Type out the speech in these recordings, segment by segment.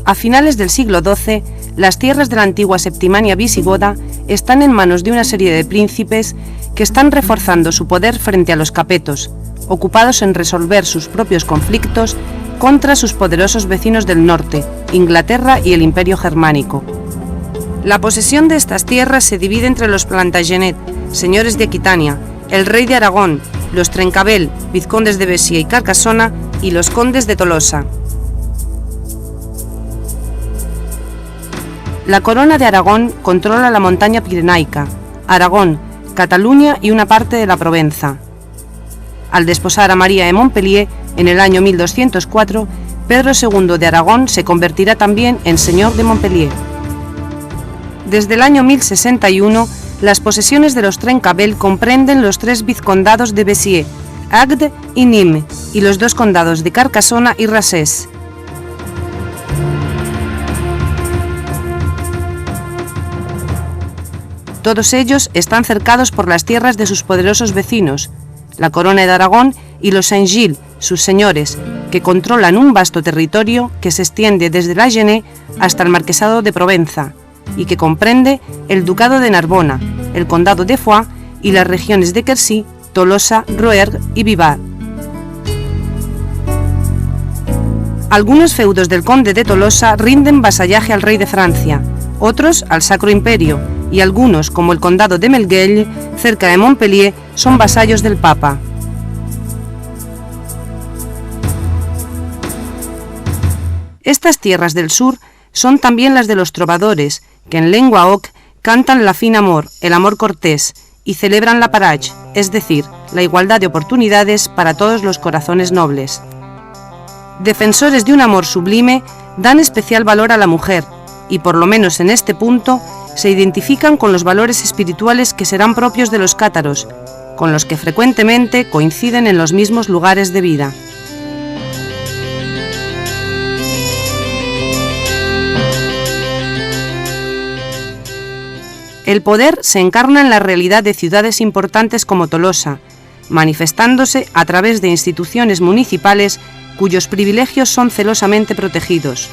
A finales del siglo XII, las tierras de la antigua Septimania visigoda están en manos de una serie de príncipes que están reforzando su poder frente a los capetos, ocupados en resolver sus propios conflictos contra sus poderosos vecinos del norte, Inglaterra y el Imperio Germánico. La posesión de estas tierras se divide entre los Plantagenet, señores de Aquitania, el rey de Aragón, los Trencabel, vizcondes de Béziers y Carcassona, y los condes de Tolosa. La corona de Aragón controla la montaña pirenaica, Aragón, Cataluña y una parte de la Provenza. Al desposar a María de Montpellier en el año 1204, Pedro II de Aragón se convertirá también en señor de Montpellier. Desde el año 1061, las posesiones de los Trencabel comprenden los 3 vizcondados de Béziers, Agde y Nîmes, y los 2 condados de Carcassona y Rassés. Todos ellos están cercados por las tierras de sus poderosos vecinos, la Corona de Aragón y los Saint-Gilles, sus señores, que controlan un vasto territorio que se extiende desde la Genée hasta el Marquesado de Provenza, y que comprende el Ducado de Narbona, el Condado de Foix y las regiones de Quercy, Tolosa, Rouergue y Vivar. Algunos feudos del conde de Tolosa rinden vasallaje al rey de Francia, otros al Sacro Imperio, y algunos, como el condado de Melgueil, cerca de Montpellier, son vasallos del Papa. Estas tierras del sur son también las de los trovadores, que en lengua oc cantan la fin amor, el amor cortés, y celebran la parage, es decir, la igualdad de oportunidades para todos los corazones nobles. Defensores de un amor sublime, dan especial valor a la mujer, y por lo menos en este punto, se identifican con los valores espirituales que serán propios de los cátaros, con los que frecuentemente coinciden en los mismos lugares de vida. El poder se encarna en la realidad de ciudades importantes como Tolosa, manifestándose a través de instituciones municipales cuyos privilegios son celosamente protegidos.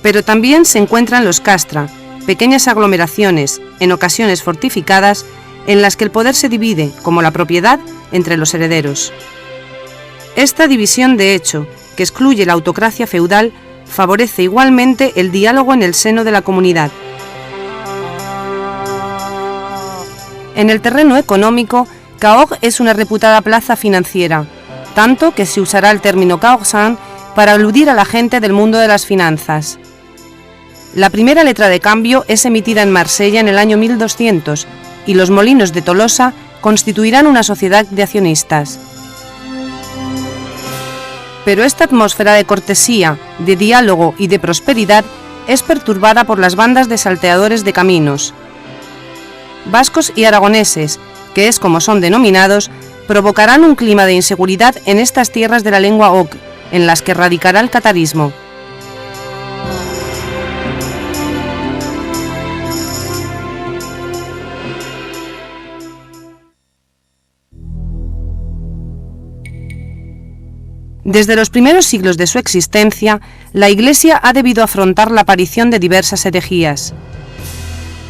Pero también se encuentran los castra, pequeñas aglomeraciones, en ocasiones fortificadas, en las que el poder se divide, como la propiedad, entre los herederos. Esta división de hecho, que excluye la autocracia feudal, favorece igualmente el diálogo en el seno de la comunidad. En el terreno económico, Cahors es una reputada plaza financiera, tanto que se usará el término caorsan para aludir a la gente del mundo de las finanzas. La primera letra de cambio es emitida en Marsella en el año 1200 y los molinos de Tolosa constituirán una sociedad de accionistas. Pero esta atmósfera de cortesía, de diálogo y de prosperidad es perturbada por las bandas de salteadores de caminos. Vascos y aragoneses, que es como son denominados, provocarán un clima de inseguridad en estas tierras de la lengua oc, en las que radicará el catarismo. Desde los primeros siglos de su existencia, la Iglesia ha debido afrontar la aparición de diversas herejías.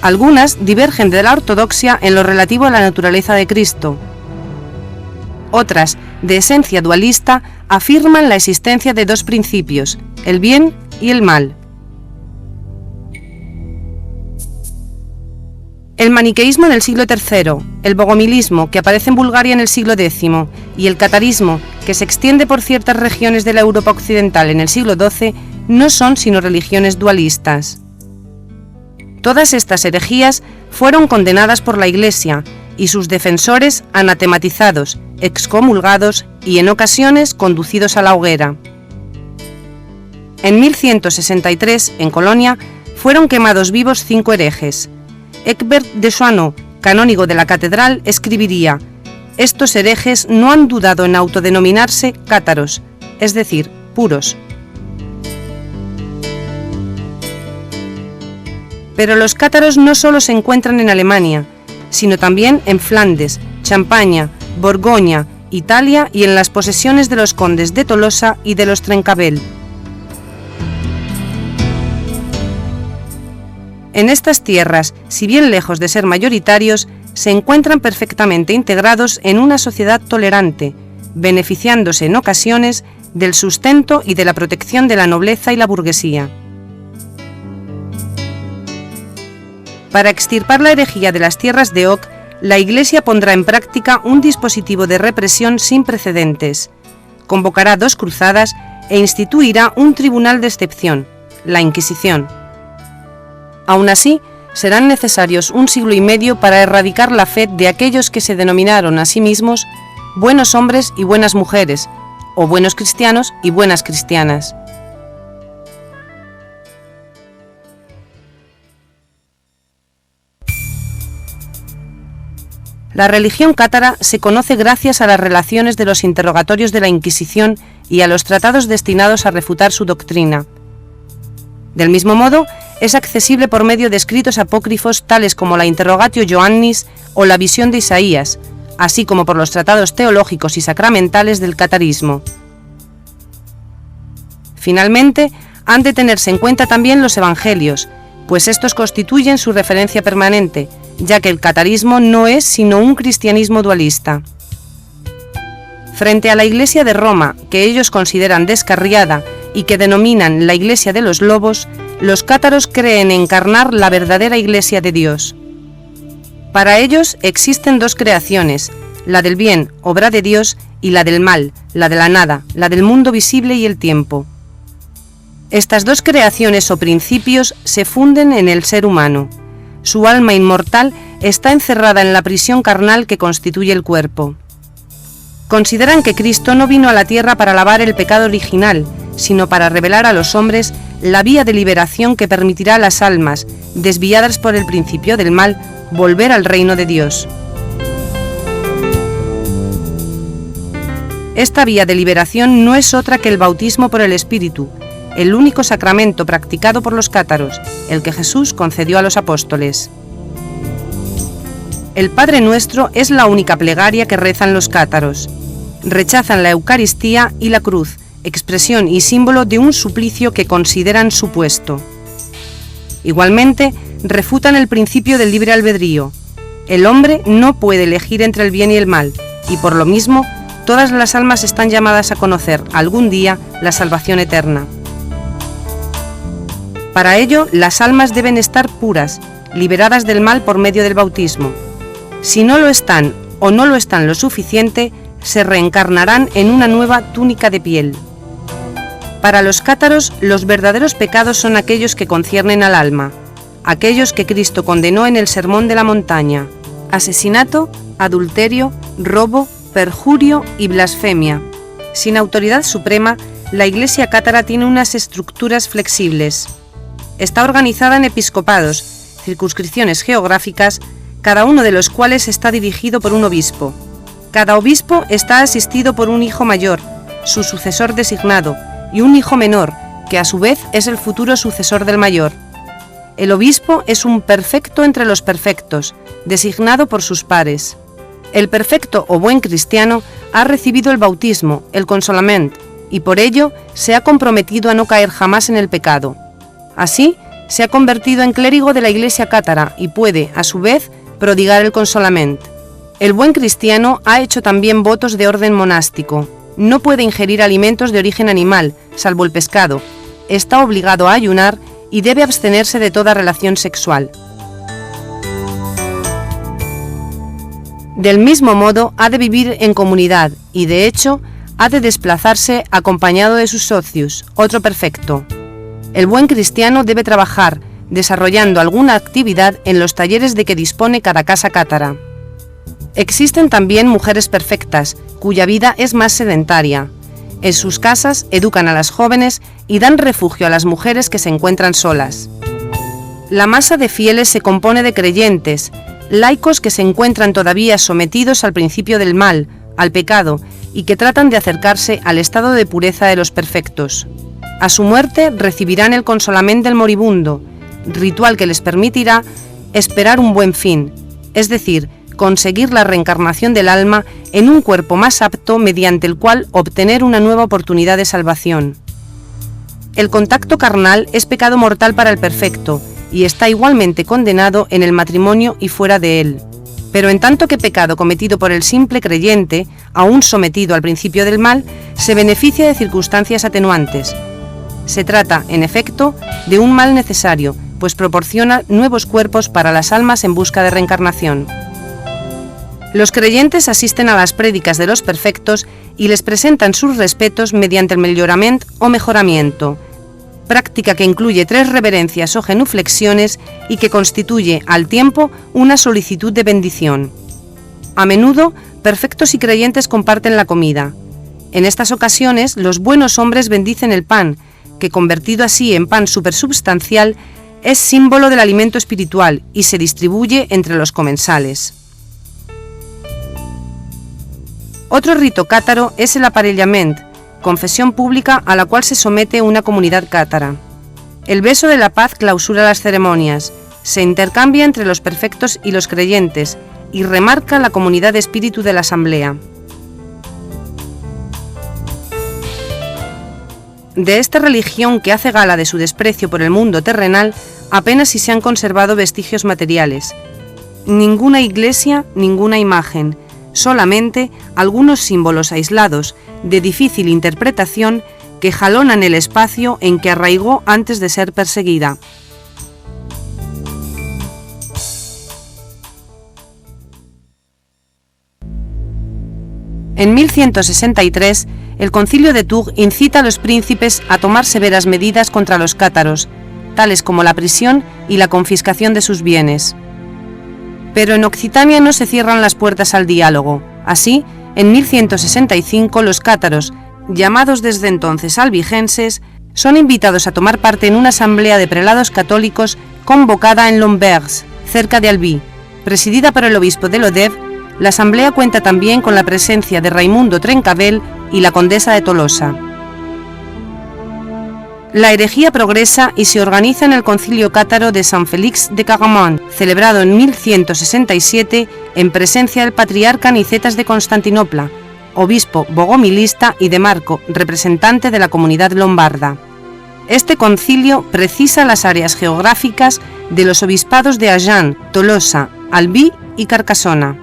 Algunas divergen de la ortodoxia en lo relativo a la naturaleza de Cristo. Otras, de esencia dualista, afirman la existencia de 2 principios, el bien y el mal. El maniqueísmo en el siglo III, el bogomilismo, que aparece en Bulgaria en el siglo X, y el catarismo, que se extiende por ciertas regiones de la Europa occidental en el siglo XII, no son sino religiones dualistas. Todas estas herejías fueron condenadas por la Iglesia y sus defensores anatematizados, excomulgados y en ocasiones conducidos a la hoguera. En 1163, en Colonia, fueron quemados vivos 5 herejes. Ecbert de Soissons, canónigo de la catedral, escribiría: estos herejes no han dudado en autodenominarse cátaros, es decir, puros. Pero los cátaros no solo se encuentran en Alemania, sino también en Flandes, Champaña, Borgoña Italia y en las posesiones de los condes de Tolosa y de los Trencabel. En estas tierras, si bien lejos de ser mayoritarios, se encuentran perfectamente integrados en una sociedad tolerante, beneficiándose en ocasiones del sustento y de la protección de la nobleza y la burguesía. Para extirpar la herejía de las tierras de Oc, la Iglesia pondrá en práctica un dispositivo de represión sin precedentes, convocará 2 cruzadas e instituirá un tribunal de excepción, la Inquisición. Aún así, serán necesarios 1 siglo y medio para erradicar la fe de aquellos que se denominaron a sí mismos buenos hombres y buenas mujeres, o buenos cristianos y buenas cristianas. La religión cátara se conoce gracias a las relaciones de los interrogatorios de la Inquisición y a los tratados destinados a refutar su doctrina. Del mismo modo, es accesible por medio de escritos apócrifos tales como la Interrogatio Joannis o la Visión de Isaías, así como por los tratados teológicos y sacramentales del catarismo. Finalmente, han de tenerse en cuenta también los evangelios, pues estos constituyen su referencia permanente, ya que el catarismo no es sino un cristianismo dualista. Frente a la Iglesia de Roma, que ellos consideran descarriada y que denominan la Iglesia de los Lobos, los cátaros creen encarnar la verdadera Iglesia de Dios. Para ellos existen 2 creaciones, la del bien, obra de Dios, y la del mal, la de la nada, la del mundo visible y el tiempo. Estas 2 creaciones o principios se funden en el ser humano. Su alma inmortal está encerrada en la prisión carnal que constituye el cuerpo. Consideran que Cristo no vino a la tierra para lavar el pecado original, sino para revelar a los hombres la vía de liberación que permitirá a las almas, desviadas por el principio del mal, volver al reino de Dios. Esta vía de liberación no es otra que el bautismo por el Espíritu, el único sacramento practicado por los cátaros, el que Jesús concedió a los apóstoles. El Padre Nuestro es la única plegaria que rezan los cátaros. Rechazan la Eucaristía y la cruz, expresión y símbolo de un suplicio que consideran supuesto. Igualmente, refutan el principio del libre albedrío. El hombre no puede elegir entre el bien y el mal, y por lo mismo, todas las almas están llamadas a conocer algún día la salvación eterna. Para ello, las almas deben estar puras, liberadas del mal por medio del bautismo. Si no lo están o no lo están lo suficiente, se reencarnarán en una nueva túnica de piel. Para los cátaros, los verdaderos pecados son aquellos que conciernen al alma, aquellos que Cristo condenó en el Sermón de la Montaña: asesinato, adulterio, robo, perjurio y blasfemia. Sin autoridad suprema, la Iglesia cátara tiene unas estructuras flexibles. Está organizada en episcopados, circunscripciones geográficas, cada uno de los cuales está dirigido por un obispo. Cada obispo está asistido por un hijo mayor, su sucesor designado, y un hijo menor, que a su vez es el futuro sucesor del mayor. El obispo es un perfecto entre los perfectos, designado por sus pares. El perfecto o buen cristiano ha recibido el bautismo, el consolament, y por ello se ha comprometido a no caer jamás en el pecado. Así, se ha convertido en clérigo de la Iglesia cátara y puede, a su vez, prodigar el consolament. El buen cristiano ha hecho también votos de orden monástico. No puede ingerir alimentos de origen animal, salvo el pescado. Está obligado a ayunar y debe abstenerse de toda relación sexual. Del mismo modo, ha de vivir en comunidad y, de hecho, ha de desplazarse acompañado de sus socios, otro perfecto. El buen cristiano debe trabajar, desarrollando alguna actividad en los talleres de que dispone cada casa cátara. Existen también mujeres perfectas, cuya vida es más sedentaria. En sus casas educan a las jóvenes y dan refugio a las mujeres que se encuentran solas. La masa de fieles se compone de creyentes, laicos que se encuentran todavía sometidos al principio del mal, al pecado, y que tratan de acercarse al estado de pureza de los perfectos. A su muerte recibirán el consolament del moribundo, ritual que les permitirá esperar un buen fin, es decir, conseguir la reencarnación del alma en un cuerpo más apto mediante el cual obtener una nueva oportunidad de salvación. El contacto carnal es pecado mortal para el perfecto y está igualmente condenado en el matrimonio y fuera de él. Pero en tanto que pecado cometido por el simple creyente, aún sometido al principio del mal, se beneficia de circunstancias atenuantes. Se trata, en efecto, de un mal necesario, pues proporciona nuevos cuerpos para las almas en busca de reencarnación. Los creyentes asisten a las prédicas de los perfectos y les presentan sus respetos mediante el mellorament o mejoramiento, práctica que incluye 3 reverencias o genuflexiones y que constituye, al tiempo, una solicitud de bendición. A menudo, perfectos y creyentes comparten la comida. En estas ocasiones, los buenos hombres bendicen el pan, que convertido así en pan supersubstancial, es símbolo del alimento espiritual y se distribuye entre los comensales. Otro rito cátaro es el aparellament, confesión pública a la cual se somete una comunidad cátara. El beso de la paz clausura las ceremonias, se intercambia entre los perfectos y los creyentes y remarca la comunidad de espíritu de la asamblea. De esta religión que hace gala de su desprecio por el mundo terrenal, apenas si se han conservado vestigios materiales. Ninguna iglesia, ninguna imagen, solamente algunos símbolos aislados, de difícil interpretación, que jalonan el espacio en que arraigó antes de ser perseguida. En 1163, el Concilio de Tours incita a los príncipes a tomar severas medidas contra los cátaros, tales como la prisión y la confiscación de sus bienes. Pero en Occitania no se cierran las puertas al diálogo. Así, en 1165 los cátaros, llamados desde entonces albigenses, son invitados a tomar parte en una asamblea de prelados católicos convocada en Lombergs, cerca de Albi. Presidida por el obispo de Lodève, la asamblea cuenta también con la presencia de Raimundo Trencavel y la condesa de Tolosa. La herejía progresa y se organiza en el concilio cátaro de San Félix de Caraman, celebrado en 1167 en presencia del patriarca Nicetas de Constantinopla, obispo bogomilista y de Marco, representante de la comunidad lombarda. Este concilio precisa las áreas geográficas de los obispados de Agen, Tolosa, Albi y Carcassona.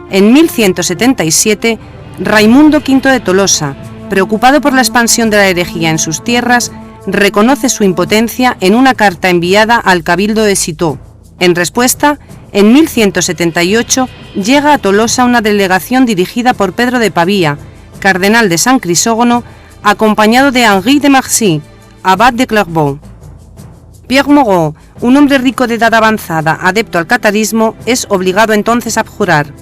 En 1177, Raimundo V de Tolosa, preocupado por la expansión de la herejía en sus tierras, reconoce su impotencia en una carta enviada al cabildo de Citeaux. En respuesta, en 1178 llega a Tolosa una delegación dirigida por Pedro de Pavía, cardenal de San Crisógono, acompañado de Henri de Marcy, abad de Clairvaux. Pierre Moreau, un hombre rico de edad avanzada, adepto al catarismo, es obligado entonces a abjurar.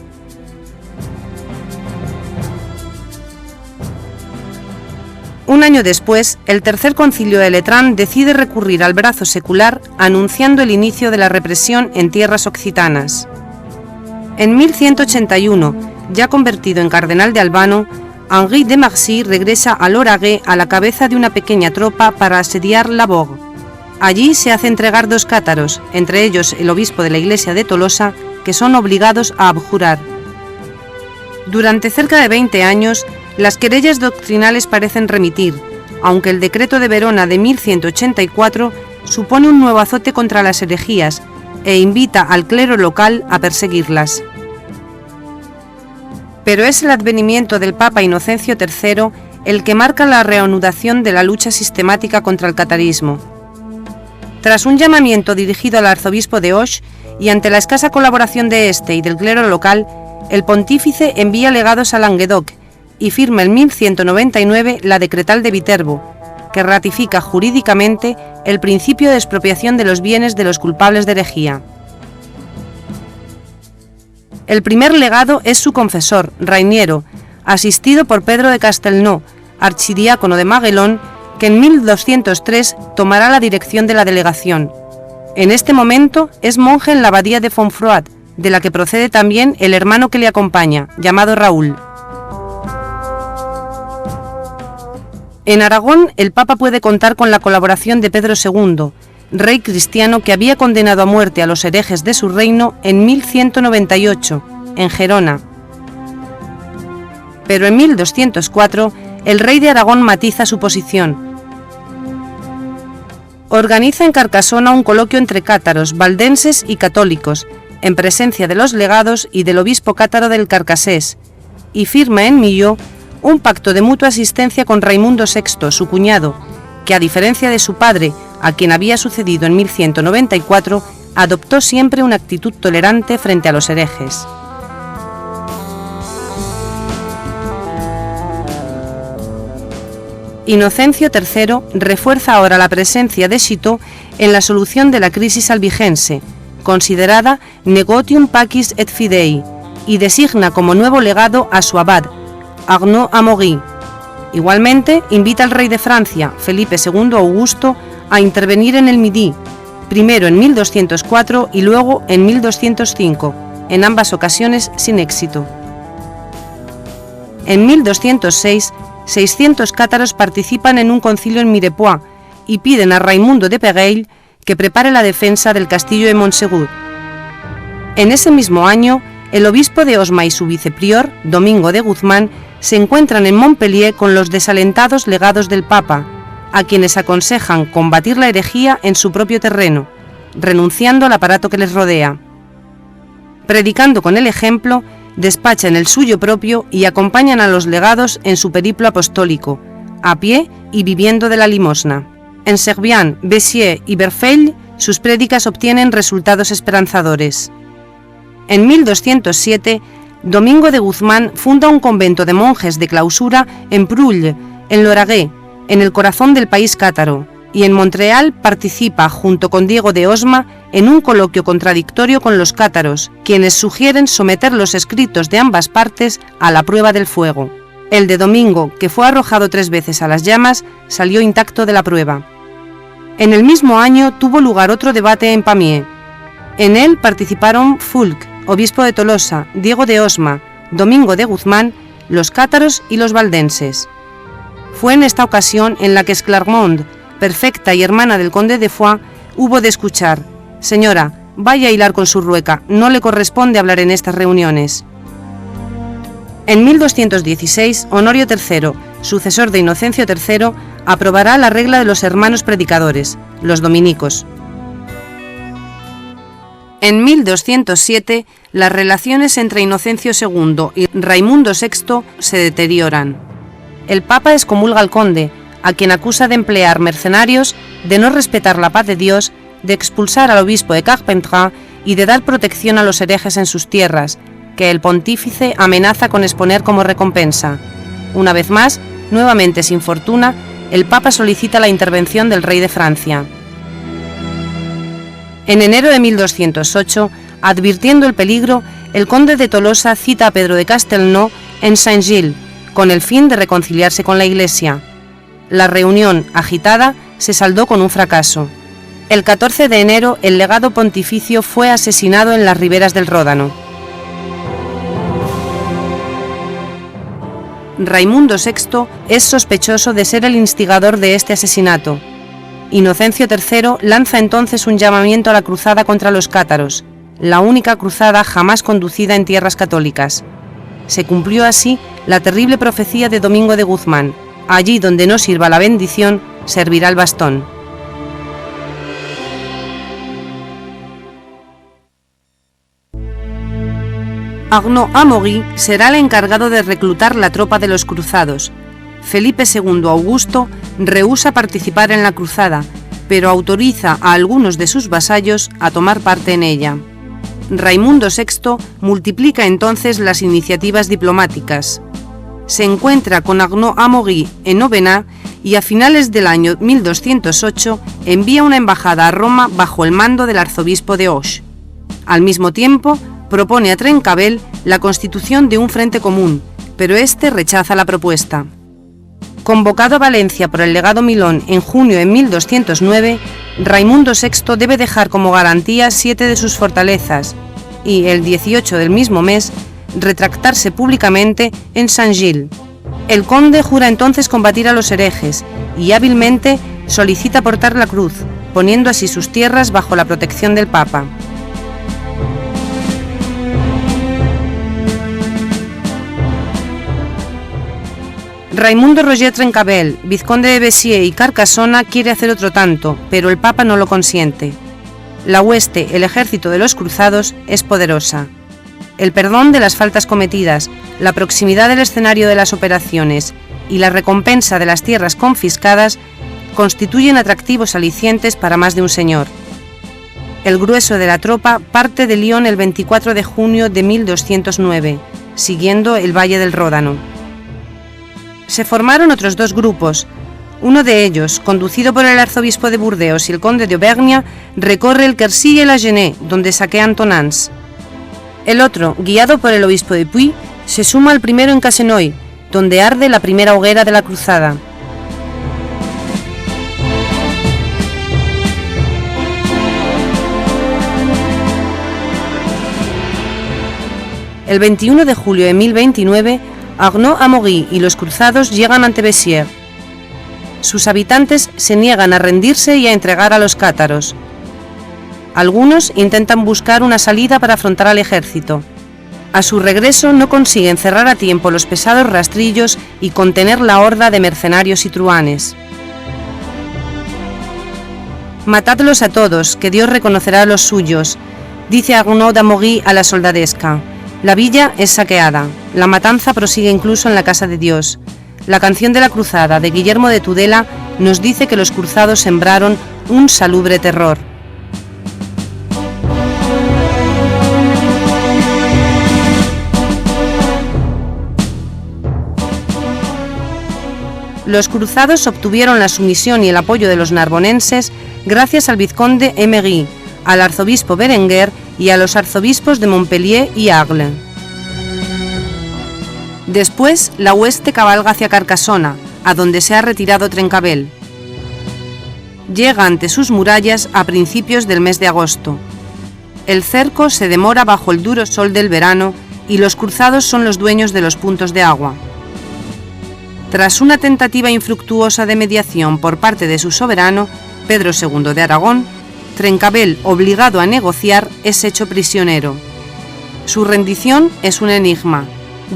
Un año después, el Tercer Concilio de Letrán decide recurrir al brazo secular, anunciando el inicio de la represión en tierras occitanas. En 1181, ya convertido en cardenal de Albano, Henri de Marcy regresa a Lauragais a la cabeza de una pequeña tropa para asediar La Bogue. Allí se hace entregar 2 cátaros, entre ellos el obispo de la iglesia de Tolosa, que son obligados a abjurar. Durante cerca de 20 años, las querellas doctrinales parecen remitir, aunque el decreto de Verona de 1184 supone un nuevo azote contra las herejías e invita al clero local a perseguirlas. Pero es el advenimiento del Papa Inocencio III el que marca la reanudación de la lucha sistemática contra el catarismo. Tras un llamamiento dirigido al arzobispo de Auch y ante la escasa colaboración de este y del clero local, el pontífice envía legados a Languedoc y firma en 1199 la Decretal de Viterbo, que ratifica jurídicamente el principio de expropiación de los bienes de los culpables de herejía. El primer legado es su confesor, Rainiero, asistido por Pedro de Castelnau, archidiácono de Maguelón, que en 1203 tomará la dirección de la delegación. En este momento es monje en la abadía de Fontfroid, de la que procede también el hermano que le acompaña, llamado Raúl. En Aragón, el Papa puede contar con la colaboración de Pedro II, rey cristiano que había condenado a muerte a los herejes de su reino en 1198, en Gerona. Pero en 1204, el rey de Aragón matiza su posición. Organiza en Carcasona un coloquio entre cátaros, valdenses y católicos, en presencia de los legados y del obispo cátaro del Carcasés, y firma en Millau un pacto de mutua asistencia con Raimundo VI, su cuñado, que a diferencia de su padre, a quien había sucedido en 1194, adoptó siempre una actitud tolerante frente a los herejes. Inocencio III refuerza ahora la presencia de Citeaux en la solución de la crisis albigense, considerada negotium pacis et fidei, y designa como nuevo legado a su abad, Arnaud Amaury. Igualmente, invita al rey de Francia, Felipe II Augusto, a intervenir en el Midi, primero en 1204 y luego en 1205, en ambas ocasiones sin éxito. En 1206, 600 cátaros participan en un concilio en Mirepoix y piden a Raimundo de Pégueil que prepare la defensa del castillo de Montsegur. En ese mismo año, el obispo de Osma y su viceprior, Domingo de Guzmán, se encuentran en Montpellier con los desalentados legados del Papa, a quienes aconsejan combatir la herejía en su propio terreno, renunciando al aparato que les rodea. Predicando con el ejemplo, despachan el suyo propio y acompañan a los legados en su periplo apostólico, a pie y viviendo de la limosna. En Servian, Béziers y Verfeil, sus prédicas obtienen resultados esperanzadores. En 1207, Domingo de Guzmán funda un convento de monjes de clausura en Prull, en Lauragais, en el corazón del país cátaro, y en Montreal participa, junto con Diego de Osma, en un coloquio contradictorio con los cátaros, quienes sugieren someter los escritos de ambas partes a la prueba del fuego. El de Domingo, que fue arrojado 3 veces a las llamas, salió intacto de la prueba. En el mismo año tuvo lugar otro debate en Pamiers. En él participaron Fulk, obispo de Tolosa, Diego de Osma, Domingo de Guzmán, los cátaros y los valdenses. Fue en esta ocasión en la que Esclarmont, perfecta y hermana del conde de Foix, hubo de escuchar: «Señora, vaya a hilar con su rueca, no le corresponde hablar en estas reuniones». En 1216, Honorio III, sucesor de Inocencio III, aprobará la regla de los hermanos predicadores, los dominicos. En 1207, las relaciones entre Inocencio II y Raimundo VI se deterioran. El Papa excomulga al conde, a quien acusa de emplear mercenarios, de no respetar la paz de Dios, de expulsar al obispo de Carpentras y de dar protección a los herejes en sus tierras, que el pontífice amenaza con exponer como recompensa. Una vez más, nuevamente sin fortuna, el Papa solicita la intervención del rey de Francia. En enero de 1208, advirtiendo el peligro, el conde de Tolosa cita a Pedro de Castelnau en Saint-Gilles, con el fin de reconciliarse con la Iglesia. La reunión, agitada, se saldó con un fracaso. El 14 de enero, el legado pontificio fue asesinado en las riberas del Ródano. Raimundo VI es sospechoso de ser el instigador de este asesinato. Inocencio III lanza entonces un llamamiento a la cruzada contra los cátaros, la única cruzada jamás conducida en tierras católicas. Se cumplió así la terrible profecía de Domingo de Guzmán: allí donde no sirva la bendición, servirá el bastón. Arnaud Amaury será el encargado de reclutar la tropa de los cruzados. Felipe II Augusto rehúsa participar en la cruzada, pero autoriza a algunos de sus vasallos a tomar parte en ella. Raimundo VI multiplica entonces las iniciativas diplomáticas. Se encuentra con Arnaud Amaury en Aubenas y a finales del año 1208 envía una embajada a Roma bajo el mando del arzobispo de Auch. Al mismo tiempo, propone a Trencavel la constitución de un frente común, pero este rechaza la propuesta. Convocado a Valencia por el legado Milón en junio de 1209, Raimundo VI debe dejar como garantía 7 de sus fortalezas y, el 18 del mismo mes, retractarse públicamente en Saint-Gilles. El conde jura entonces combatir a los herejes y hábilmente solicita portar la cruz, poniendo así sus tierras bajo la protección del Papa. Raimundo Roger Trencabel, vizconde de Béziers y Carcassona, quiere hacer otro tanto, pero el Papa no lo consiente. La hueste, el ejército de los cruzados, es poderosa. El perdón de las faltas cometidas, la proximidad del escenario de las operaciones y la recompensa de las tierras confiscadas constituyen atractivos alicientes para más de un señor. El grueso de la tropa parte de Lyon el 24 de junio de 1209, siguiendo el Valle del Ródano. Se formaron otros dos grupos. Uno de ellos, conducido por el arzobispo de Burdeos y el conde de Auvergne, recorre el Quercy y la Genée, donde saquean Tonans. El otro, guiado por el obispo de Puy, se suma al primero en Casenoy, donde arde la primera hoguera de la cruzada. El 21 de julio de 1029, Arnaud Amaury y los cruzados llegan ante Béziers. Sus habitantes se niegan a rendirse y a entregar a los cátaros. Algunos intentan buscar una salida para afrontar al ejército. A su regreso no consiguen cerrar a tiempo los pesados rastrillos y contener la horda de mercenarios y truhanes. «Matadlos a todos, que Dios reconocerá a los suyos», dice Arnaud d'Amaury a la soldadesca. La villa es saqueada. La matanza prosigue incluso en la casa de Dios. La canción de la cruzada de Guillermo de Tudela nos dice que los cruzados sembraron un salubre terror. Los cruzados obtuvieron la sumisión y el apoyo de los narbonenses gracias al vizconde Emery, al arzobispo Berenguer y a los arzobispos de Montpellier y Agde. Después, la hueste cabalga hacia Carcassona, a donde se ha retirado Trencabel. Llega ante sus murallas a principios del mes de agosto. El cerco se demora bajo el duro sol del verano y los cruzados son los dueños de los puntos de agua. Tras una tentativa infructuosa de mediación por parte de su soberano, Pedro II de Aragón, Trencabel, obligado a negociar, es hecho prisionero. Su rendición es un enigma.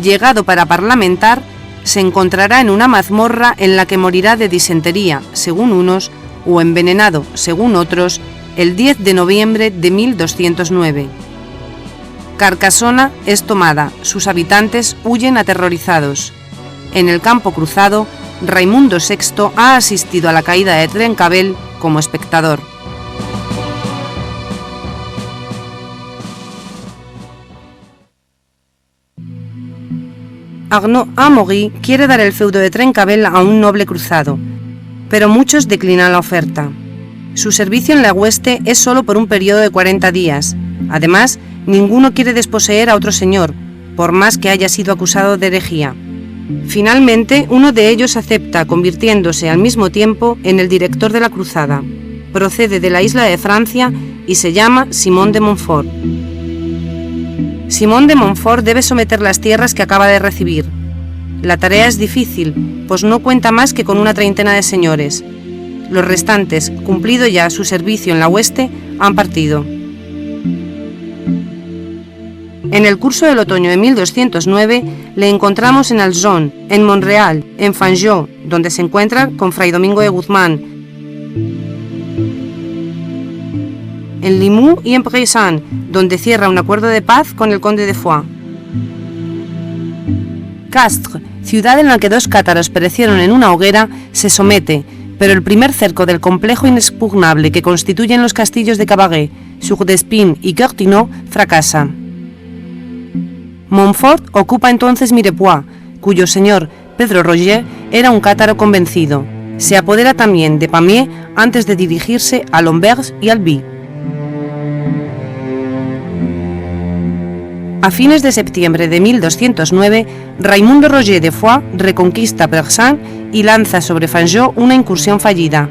Llegado para parlamentar, se encontrará en una mazmorra en la que morirá de disentería, según unos, o envenenado, según otros, el 10 de noviembre de 1209. Carcassona es tomada, sus habitantes huyen aterrorizados. En el campo cruzado, Raimundo VI ha asistido a la caída de Trencabel como espectador. Arnaud Amaury quiere dar el feudo de Trencabel a un noble cruzado, pero muchos declinan la oferta. Su servicio en la hueste es solo por un periodo de 40 días. Además, ninguno quiere desposeer a otro señor, por más que haya sido acusado de herejía. Finalmente, uno de ellos acepta, convirtiéndose al mismo tiempo en el director de la cruzada. Procede de la isla de Francia y se llama Simón de Montfort. Simón de Montfort debe someter las tierras que acaba de recibir. La tarea es difícil, pues no cuenta más que con una treintena de señores. Los restantes, cumplido ya su servicio en la hueste, han partido. En el curso del otoño de 1209 le encontramos en Alzon, en Montreal, en Fanjeau, donde se encuentra con Fray Domingo de Guzmán, en Limoux y en Bressan, donde cierra un acuerdo de paz con el conde de Foix. Castres, ciudad en la que 2 cátaros perecieron en una hoguera, se somete, pero el primer cerco del complejo inexpugnable que constituyen los castillos de Cavaret, Sourdespine y Courtinot fracasa. Montfort ocupa entonces Mirepoix, cuyo señor, Pedro Roger, era un cátaro convencido. Se apodera también de Pamiers antes de dirigirse a Lombergs y Albi. A fines de septiembre de 1209, Raimundo Roger de Foix reconquista Bressan y lanza sobre Fanjeau una incursión fallida.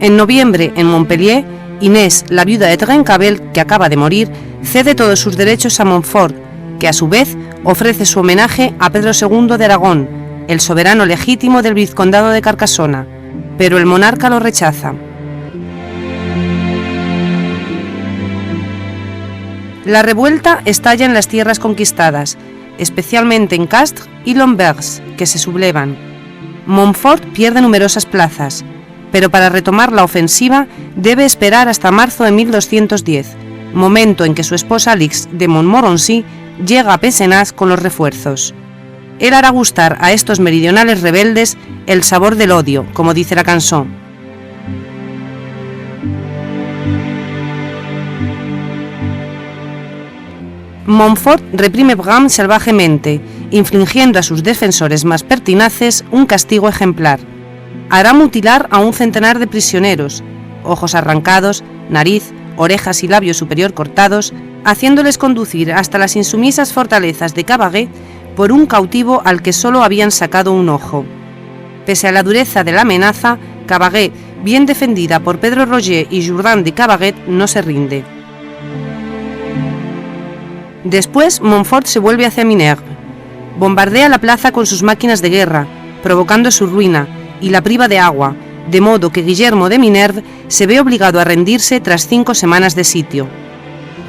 En noviembre, en Montpellier, Inés, la viuda de Trencabel, que acaba de morir, cede todos sus derechos a Montfort, que a su vez ofrece su homenaje a Pedro II de Aragón, el soberano legítimo del vizcondado de Carcassona, pero el monarca lo rechaza. La revuelta estalla en las tierras conquistadas, especialmente en Castres y Lombards, que se sublevan. Montfort pierde numerosas plazas, pero para retomar la ofensiva debe esperar hasta marzo de 1210, momento en que su esposa Alix de Montmorency llega a Pézenas con los refuerzos. Él hará gustar a estos meridionales rebeldes el sabor del odio, como dice la canción. Montfort reprime Bram salvajemente, infligiendo a sus defensores más pertinaces un castigo ejemplar. Hará mutilar a un centenar de prisioneros, ojos arrancados, nariz, orejas y labio superior cortados, haciéndoles conducir hasta las insumisas fortalezas de Cavaguet por un cautivo al que solo habían sacado un ojo. Pese a la dureza de la amenaza, Cavaguet, bien defendida por Pedro Roger y Jourdan de Cavaguet, no se rinde. Después, Montfort se vuelve hacia Minerve. Bombardea la plaza con sus máquinas de guerra, provocando su ruina, y la priva de agua, de modo que Guillermo de Minerve se ve obligado a rendirse tras 5 semanas de sitio.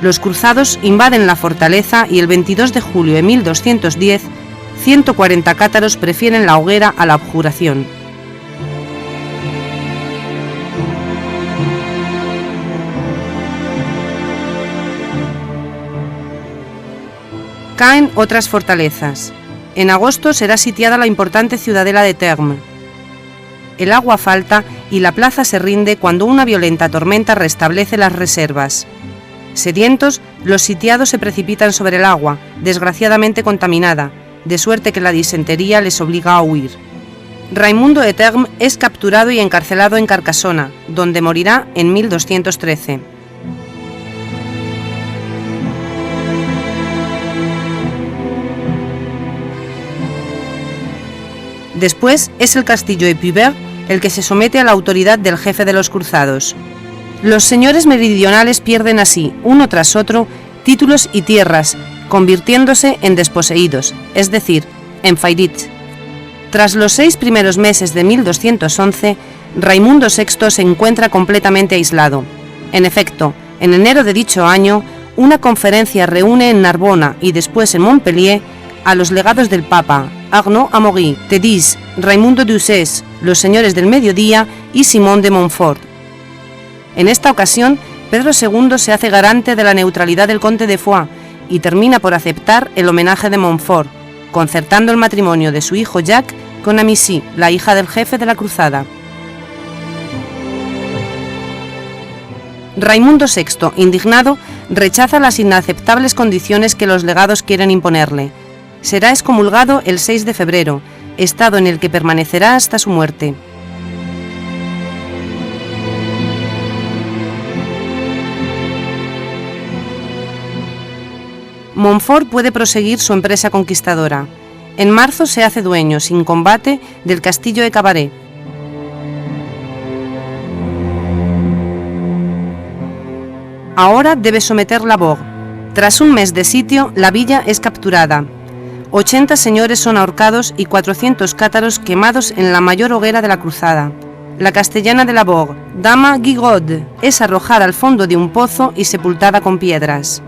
Los cruzados invaden la fortaleza y el 22 de julio de 1210, 140 cátaros prefieren la hoguera a la abjuración. Caen otras fortalezas. En agosto será sitiada la importante ciudadela de Termes. El agua falta y la plaza se rinde cuando una violenta tormenta restablece las reservas. Sedientos, los sitiados se precipitan sobre el agua, desgraciadamente contaminada, de suerte que la disentería les obliga a huir. Raimundo de Termes es capturado y encarcelado en Carcassona, donde morirá en 1213. Después es el castillo de Puybert el que se somete a la autoridad del jefe de los cruzados. Los señores meridionales pierden así, uno tras otro, títulos y tierras, convirtiéndose en desposeídos, es decir, en faillites. Tras los 6 primeros meses de 1211, Raimundo VI se encuentra completamente aislado. En efecto, en enero de dicho año, una conferencia reúne en Narbona y después en Montpellier a los legados del Papa, Arnaud Amaury, Thedis, Raimundo d'Uzès, los señores del Mediodía y Simón de Montfort. En esta ocasión, Pedro II se hace garante de la neutralidad del conde de Foix y termina por aceptar el homenaje de Montfort, concertando el matrimonio de su hijo Jacques con Amicy, la hija del jefe de la cruzada. Raimundo VI, indignado, rechaza las inaceptables condiciones que los legados quieren imponerle. Será excomulgado el 6 de febrero, estado en el que permanecerá hasta su muerte. Montfort puede proseguir su empresa conquistadora. En marzo se hace dueño, sin combate, del castillo de Cavaret. Ahora debe someter la Bourg. Tras un mes de sitio, la villa es capturada. 80 señores son ahorcados y 400 cátaros quemados en la mayor hoguera de la cruzada. La castellana de la Bourg, Dama Guigaud, es arrojada al fondo de un pozo y sepultada con piedras.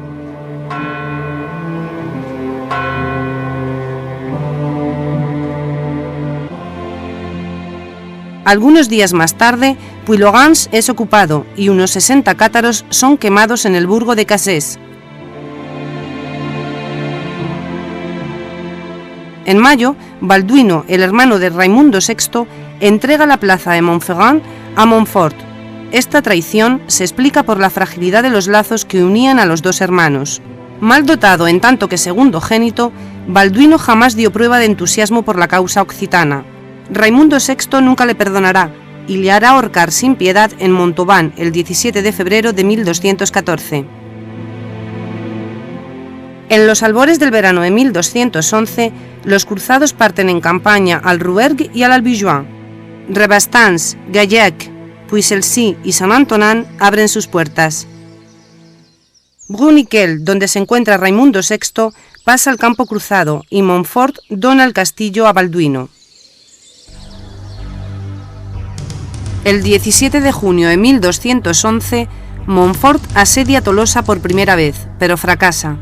Algunos días más tarde, Puylaurens es ocupado y unos 60 cátaros son quemados en el burgo de Cassés. En mayo, Balduino, el hermano de Raimundo VI, entrega la plaza de Montferrand a Montfort. Esta traición se explica por la fragilidad de los lazos que unían a los dos hermanos. Mal dotado en tanto que segundogénito, Balduino jamás dio prueba de entusiasmo por la causa occitana. Raimundo VI nunca le perdonará y le hará ahorcar sin piedad en Montauban el 17 de febrero de 1214. En los albores del verano de 1211, los cruzados parten en campaña al Rouergue y al Albigeois. Rebastans, Gaillac, Puiselcy y Saint-Antonin abren sus puertas. Bruniquel, donde se encuentra Raimundo VI, pasa al campo cruzado y Montfort dona el castillo a Balduino. El 17 de junio de 1211, Montfort asedia Tolosa por primera vez, pero fracasa.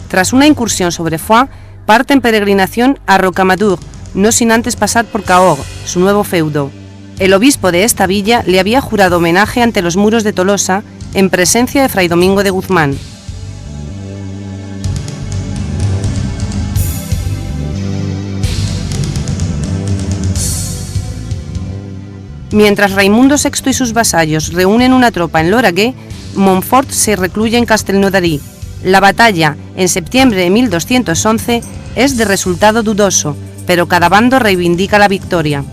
Tras una incursión sobre Foix, parte en peregrinación a Rocamadour, no sin antes pasar por Cahors, su nuevo feudo. El obispo de esta villa le había jurado homenaje ante los muros de Tolosa en presencia de Fray Domingo de Guzmán. Mientras Raimundo VI y sus vasallos reúnen una tropa en Lauragais, Montfort se recluye en Castelnaudary. La batalla, en septiembre de 1211, es de resultado dudoso, pero cada bando reivindica la victoria.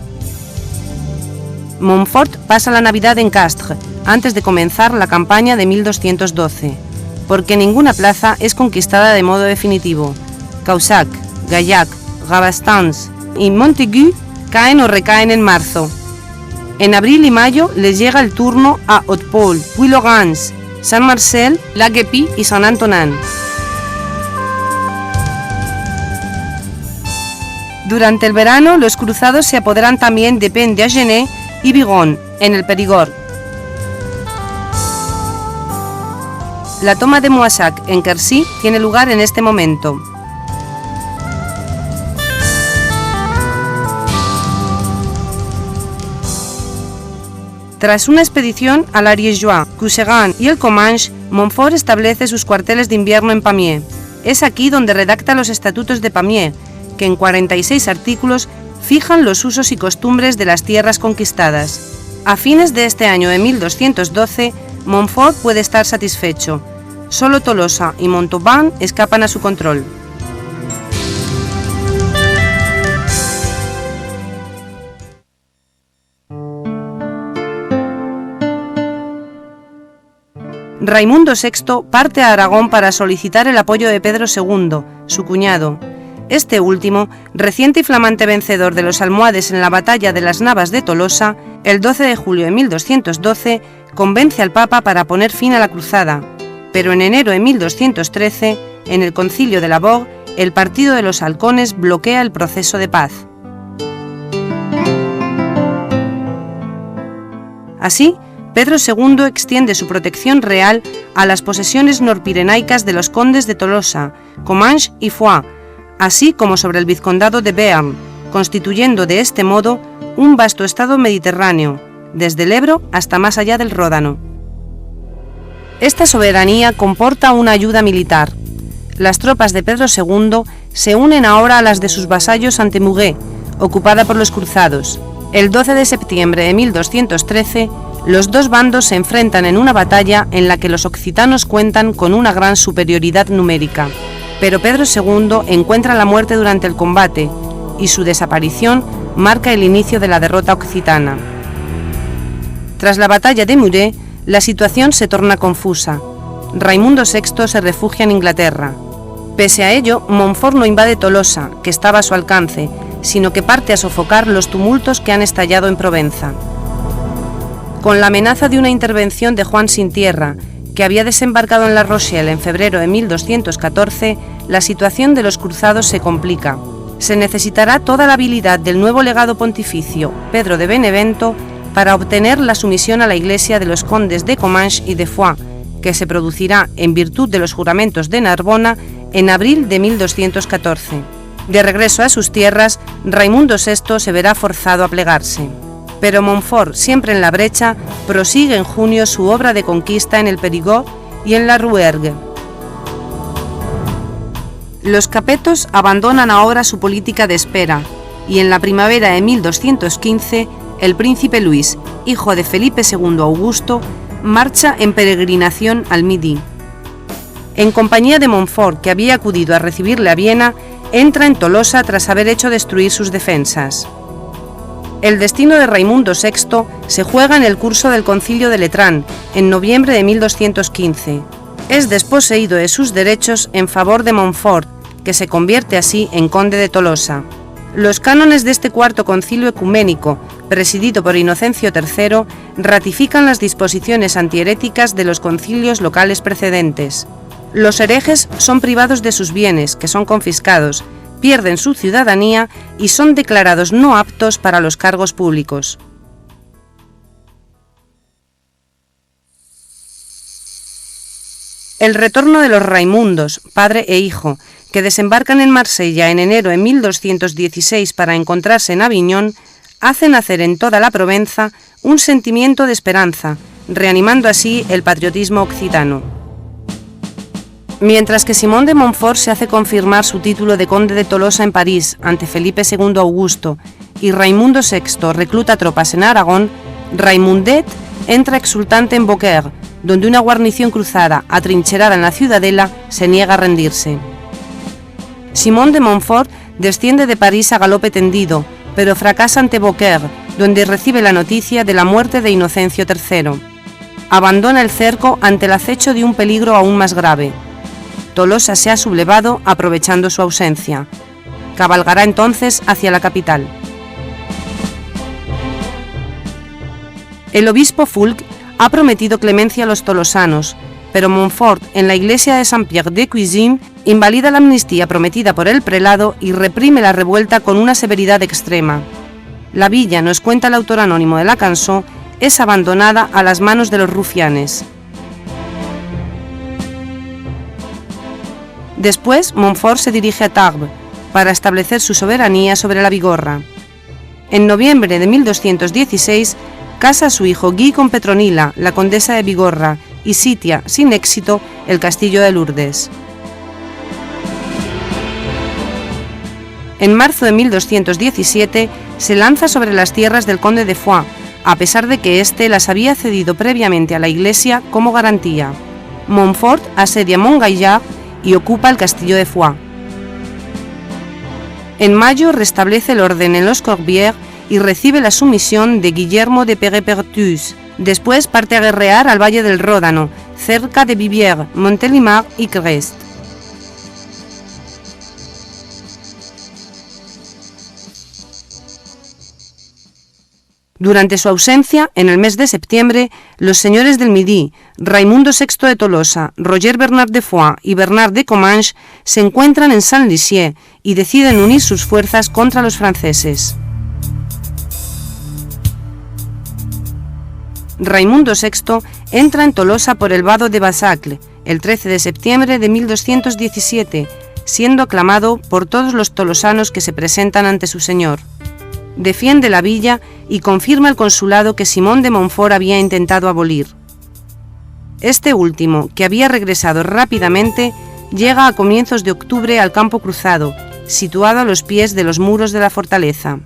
Montfort pasa la Navidad en Castres, antes de comenzar la campaña de 1212, porque ninguna plaza es conquistada de modo definitivo. Caussac, Gaillac, Rabastens y Montaigu caen o recaen en marzo. En abril y mayo les llega el turno a Hautpoul, Puy-Lorrains, Saint-Marcel, La Guépie y Saint-Antonin. Durante el verano, los cruzados se apoderan también de Pen d'Agenais y Bigon, en el Perigord. La toma de Moissac, en Quercy, tiene lugar en este momento. Tras una expedición al Ariégeois, Couserans y el Comminges, Montfort establece sus cuarteles de invierno en Pamiers. Es aquí donde redacta los estatutos de Pamiers, que en 46 artículos fijan los usos y costumbres de las tierras conquistadas. A fines de este año de 1212, Montfort puede estar satisfecho. Solo Tolosa y Montauban escapan a su control. Raimundo VI parte a Aragón para solicitar el apoyo de Pedro II, su cuñado. Este último, reciente y flamante vencedor de los almohades en la batalla de las Navas de Tolosa, el 12 de julio de 1212, convence al Papa para poner fin a la cruzada, pero en enero de 1213, en el concilio de la Bourg, el partido de los halcones bloquea el proceso de paz. Así, Pedro II extiende su protección real a las posesiones norpirenaicas de los condes de Tolosa, Comminges y Foix, así como sobre el vizcondado de Béarn, constituyendo de este modo un vasto estado mediterráneo, desde el Ebro hasta más allá del Ródano. Esta soberanía comporta una ayuda militar. Las tropas de Pedro II se unen ahora a las de sus vasallos ante Muguet, ocupada por los cruzados. El 12 de septiembre de 1213, los dos bandos se enfrentan en una batalla en la que los occitanos cuentan con una gran superioridad numérica, pero Pedro II encuentra la muerte durante el combate y su desaparición marca el inicio de la derrota occitana. Tras la batalla de Muret, la situación se torna confusa. Raimundo VI se refugia en Inglaterra. Pese a ello, Montfort no invade Tolosa, que estaba a su alcance, sino que parte a sofocar los tumultos que han estallado en Provenza. Con la amenaza de una intervención de Juan sin Tierra, que había desembarcado en La Rochelle en febrero de 1214, la situación de los cruzados se complica. Se necesitará toda la habilidad del nuevo legado pontificio, Pedro de Benevento, para obtener la sumisión a la Iglesia de los condes de Comminges y de Foix, que se producirá en virtud de los juramentos de Narbona en abril de 1214. De regreso a sus tierras, Raimundo VI se verá forzado a plegarse. Pero Montfort, siempre en la brecha, prosigue en junio su obra de conquista en el Perigord y en la Rouergue. Los capetos abandonan ahora su política de espera, y en la primavera de 1215, el príncipe Luis, hijo de Felipe II Augusto, marcha en peregrinación al Midi. En compañía de Montfort, que había acudido a recibirle a Viena, entra en Tolosa tras haber hecho destruir sus defensas. El destino de Raimundo VI se juega en el curso del Concilio de Letrán, en noviembre de 1215. Es desposeído de sus derechos en favor de Montfort, que se convierte así en conde de Tolosa. Los cánones de este cuarto concilio ecuménico, presidido por Inocencio III, ratifican las disposiciones antiheréticas de los concilios locales precedentes. Los herejes son privados de sus bienes, que son confiscados, pierden su ciudadanía y son declarados no aptos para los cargos públicos. El retorno de los Raimundos, padre e hijo, que desembarcan en Marsella en enero de 1216 para encontrarse en Aviñón, hace nacer en toda la Provenza un sentimiento de esperanza, reanimando así el patriotismo occitano. Mientras que Simón de Montfort se hace confirmar su título de conde de Tolosa en París ante Felipe II Augusto y Raimundo VI recluta tropas en Aragón, Raimundet entra exultante en Beaucaire, donde una guarnición cruzada, atrincherada en la ciudadela, se niega a rendirse. Simón de Montfort desciende de París a galope tendido, pero fracasa ante Beaucaire, donde recibe la noticia de la muerte de Inocencio III. Abandona el cerco ante el acecho de un peligro aún más grave. Tolosa se ha sublevado aprovechando su ausencia. Cabalgará entonces hacia la capital. El obispo Fulk ha prometido clemencia a los tolosanos, pero Montfort, en la iglesia de Saint-Pierre de Cuisine, invalida la amnistía prometida por el prelado y reprime la revuelta con una severidad extrema. La villa, nos cuenta el autor anónimo de la canción, es abandonada a las manos de los rufianes. Después, Montfort se dirige a Tarbes para establecer su soberanía sobre la Bigorra. En noviembre de 1216, casa a su hijo Guy con Petronila, la condesa de Bigorra, y sitia, sin éxito, el castillo de Lourdes. En marzo de 1217 se lanza sobre las tierras del conde de Foix, a pesar de que éste las había cedido previamente a la Iglesia como garantía. Montfort asedia Montgaillard y ocupa el castillo de Foix. En mayo restablece el orden en los Corbières y recibe la sumisión de Guillermo de Pérepertus. Después parte a guerrear al valle del Ródano, cerca de Viviers, Montélimar y Crest. Durante su ausencia, en el mes de septiembre, los señores del Midi, Raimundo VI de Tolosa, Roger Bernard de Foix y Bernard de Comminges se encuentran en Saint-Lizier y deciden unir sus fuerzas contra los franceses. Raimundo VI entra en Tolosa por el vado de Basacle el 13 de septiembre de 1217, siendo aclamado por todos los tolosanos que se presentan ante su señor. Defiende la villa y confirma el consulado que Simón de Montfort había intentado abolir. Este último, que había regresado rápidamente, llega a comienzos de octubre al Campo Cruzado, situado a los pies de los muros de la fortaleza.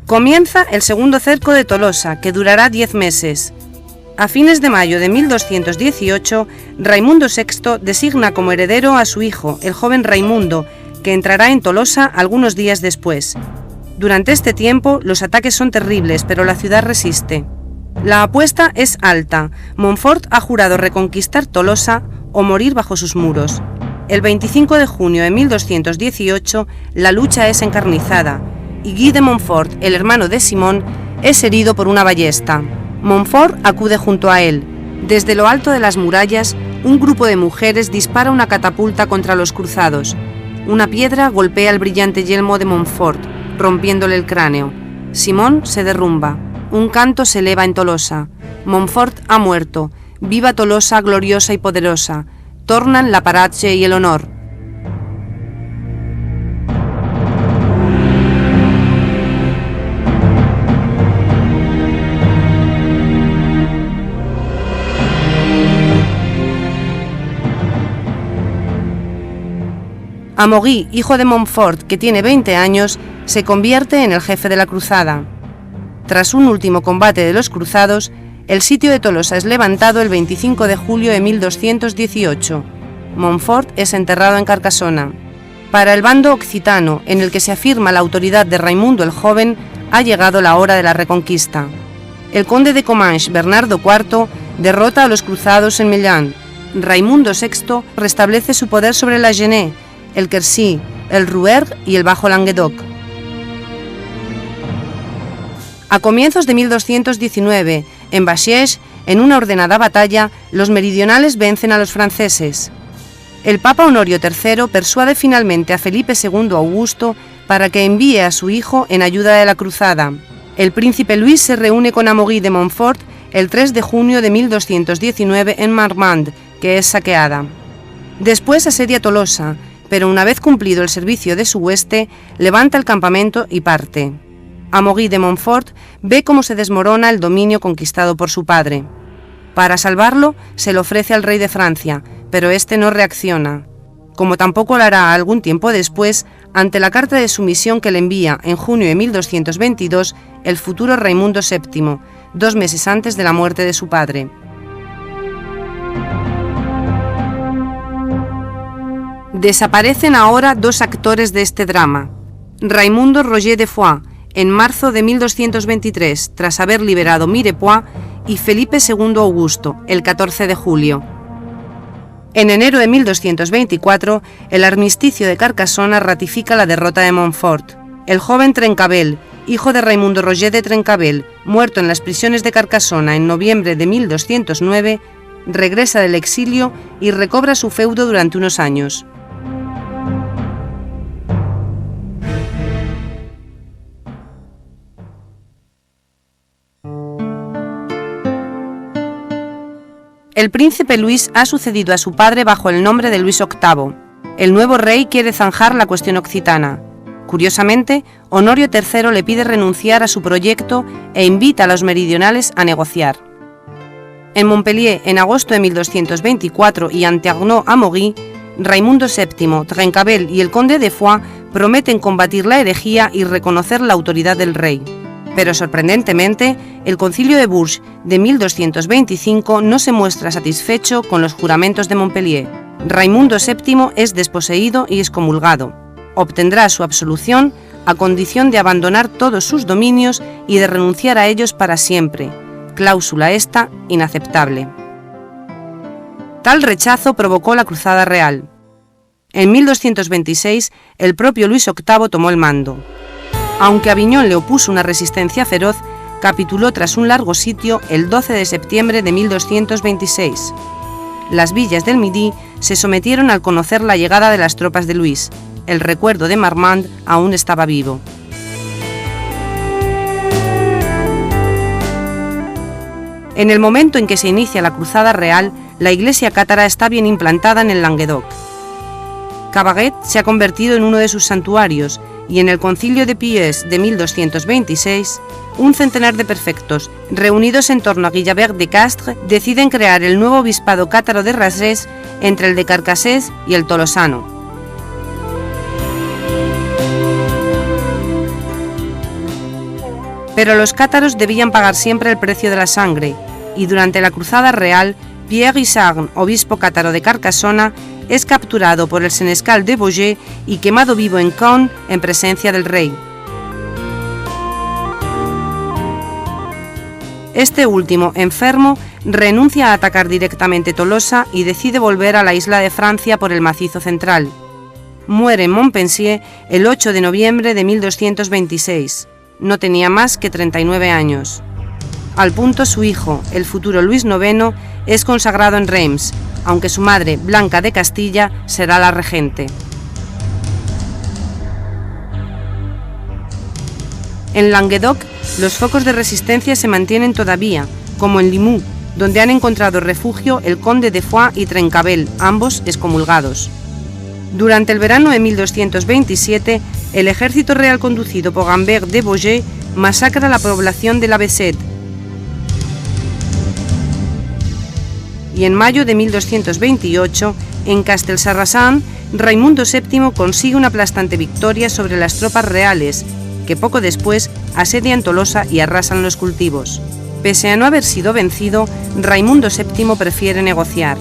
Comienza el segundo cerco de Tolosa, que durará 10 meses. A fines de mayo de 1218, Raimundo VI designa como heredero a su hijo, el joven Raimundo, que entrará en Tolosa algunos días después. Durante este tiempo, los ataques son terribles, pero la ciudad resiste. La apuesta es alta. Montfort ha jurado reconquistar Tolosa o morir bajo sus muros. El 25 de junio de 1218, la lucha es encarnizada, y Guy de Montfort, el hermano de Simón, es herido por una ballesta. Montfort acude junto a él. Desde lo alto de las murallas, un grupo de mujeres dispara una catapulta contra los cruzados. Una piedra golpea el brillante yelmo de Montfort, rompiéndole el cráneo. Simón se derrumba. Un canto se eleva en Tolosa. Montfort ha muerto. Viva Tolosa gloriosa y poderosa. Tornan la pace y el honor. Amaury, hijo de Montfort, que tiene 20 años, se convierte en el jefe de la cruzada. Tras un último combate de los cruzados, el sitio de Tolosa es levantado el 25 de julio de 1218. Montfort es enterrado en Carcassona. Para el bando occitano, en el que se afirma la autoridad de Raimundo el Joven, ha llegado la hora de la reconquista. El conde de Comminges, Bernardo IV, derrota a los cruzados en Mellán. Raimundo VI restablece su poder sobre la Genée, el Quercy, el Rouergue y el Bajo Languedoc. A comienzos de 1219, en Bachiège, en una ordenada batalla, los meridionales vencen a los franceses. El Papa Honorio III persuade finalmente a Felipe II Augusto para que envíe a su hijo en ayuda de la cruzada. El príncipe Luis se reúne con Amaury de Montfort el 3 de junio de 1219 en Marmande, que es saqueada. Después asedia Tolosa, pero una vez cumplido el servicio de su hueste, levanta el campamento y parte. Amaury de Montfort ve cómo se desmorona el dominio conquistado por su padre. Para salvarlo, se lo ofrece al rey de Francia, pero este no reacciona, como tampoco lo hará algún tiempo después ante la carta de sumisión que le envía en junio de 1222 el futuro Raimundo VII, 2 meses antes de la muerte de su padre. Desaparecen ahora 2 actores de este drama. Raimundo Roger de Foix, en marzo de 1223, tras haber liberado Mirepoix, y Felipe II Augusto, el 14 de julio. En enero de 1224, el armisticio de Carcassona ratifica la derrota de Montfort. El joven Trencavel, hijo de Raimundo Roger de Trencavel, muerto en las prisiones de Carcassona en noviembre de 1209, regresa del exilio y recobra su feudo durante unos años. El príncipe Luis ha sucedido a su padre bajo el nombre de Luis VIII. El nuevo rey quiere zanjar la cuestión occitana. Curiosamente, Honorio III le pide renunciar a su proyecto e invita a los meridionales a negociar. En Montpellier, en agosto de 1224, y ante Arnaud-Amaury, Raimundo VII, Trencavel y el conde de Foix prometen combatir la herejía y reconocer la autoridad del rey. Pero sorprendentemente, el Concilio de Bourges de 1225 no se muestra satisfecho con los juramentos de Montpellier. Raimundo VII es desposeído y excomulgado. Obtendrá su absolución a condición de abandonar todos sus dominios y de renunciar a ellos para siempre, cláusula esta inaceptable. Tal rechazo provocó la Cruzada Real. En 1226, el propio Luis VIII tomó el mando. Aunque Aviñón le opuso una resistencia feroz, capituló tras un largo sitio el 12 de septiembre de 1226. Las villas del Midi se sometieron al conocer la llegada de las tropas de Luis. El recuerdo de Marmande aún estaba vivo. En el momento en que se inicia la Cruzada Real, la Iglesia cátara está bien implantada en el Languedoc. Cavaret se ha convertido en uno de sus santuarios, y en el Concilio de Pieux de 1226, un centenar de prefectos, reunidos en torno a Guillabert de Castres, deciden crear el nuevo obispado cátaro de Razés entre el de Carcassés y el tolosano. Pero los cátaros debían pagar siempre el precio de la sangre, y durante la Cruzada Real, Pierre Isarn, obispo cátaro de Carcassona, es capturado por el senescal de Beaujeu y quemado vivo en Caen en presencia del rey. Este último, enfermo, renuncia a atacar directamente Tolosa y decide volver a la isla de Francia por el macizo central. Muere en Montpensier el 8 de noviembre de 1226. No tenía más que 39 años. Al punto, su hijo, el futuro Luis IX, es consagrado en Reims, aunque su madre, Blanca de Castilla, será la regente. En Languedoc, los focos de resistencia se mantienen todavía, como en Limoux, donde han encontrado refugio el conde de Foix y Trencavel, ambos excomulgados. Durante el verano de 1227, el ejército real conducido por Humbert de Beaujeu masacra la población de la Bessette, y en mayo de 1228, en Castelsarrasin, Raimundo VII consigue una aplastante victoria sobre las tropas reales, que poco después asedian Tolosa y arrasan los cultivos. Pese a no haber sido vencido, Raimundo VII prefiere negociar.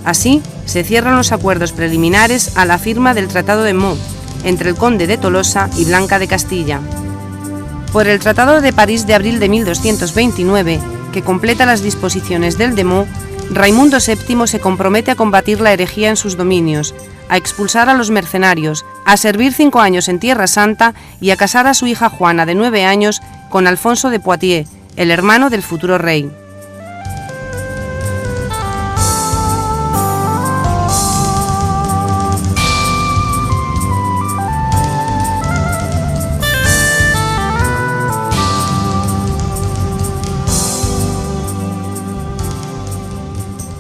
Así, se cierran los acuerdos preliminares a la firma del Tratado de Meaux, entre el conde de Tolosa y Blanca de Castilla. Por el Tratado de París de abril de 1229, que completa las disposiciones del de Meaux, Raimundo VII se compromete a combatir la herejía en sus dominios, a expulsar a los mercenarios, a servir 5 años en Tierra Santa y a casar a su hija Juana, de 9 años, con Alfonso de Poitiers, el hermano del futuro rey.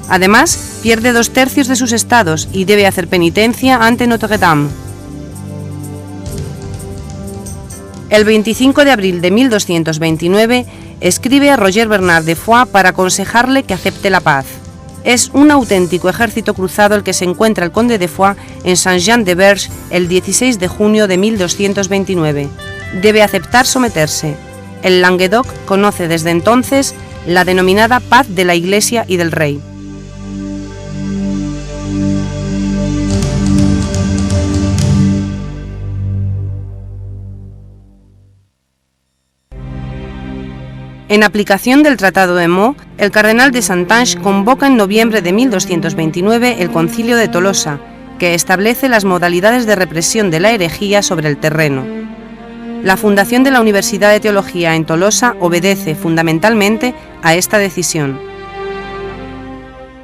Además, pierde 2/3 de sus estados y debe hacer penitencia ante Notre Dame. El 25 de abril de 1229 escribe a Roger Bernard de Foix para aconsejarle que acepte la paz. Es un auténtico ejército cruzado el que se encuentra el conde de Foix en Saint-Jean-de-Verge el 16 de junio de 1229. Debe aceptar someterse. El Languedoc conoce desde entonces la denominada paz de la Iglesia y del Rey. En aplicación del Tratado de Meaux, el cardenal de Santange convoca en noviembre de 1229 el Concilio de Tolosa, que establece las modalidades de represión de la herejía sobre el terreno. La fundación de la Universidad de Teología en Tolosa obedece fundamentalmente a esta decisión.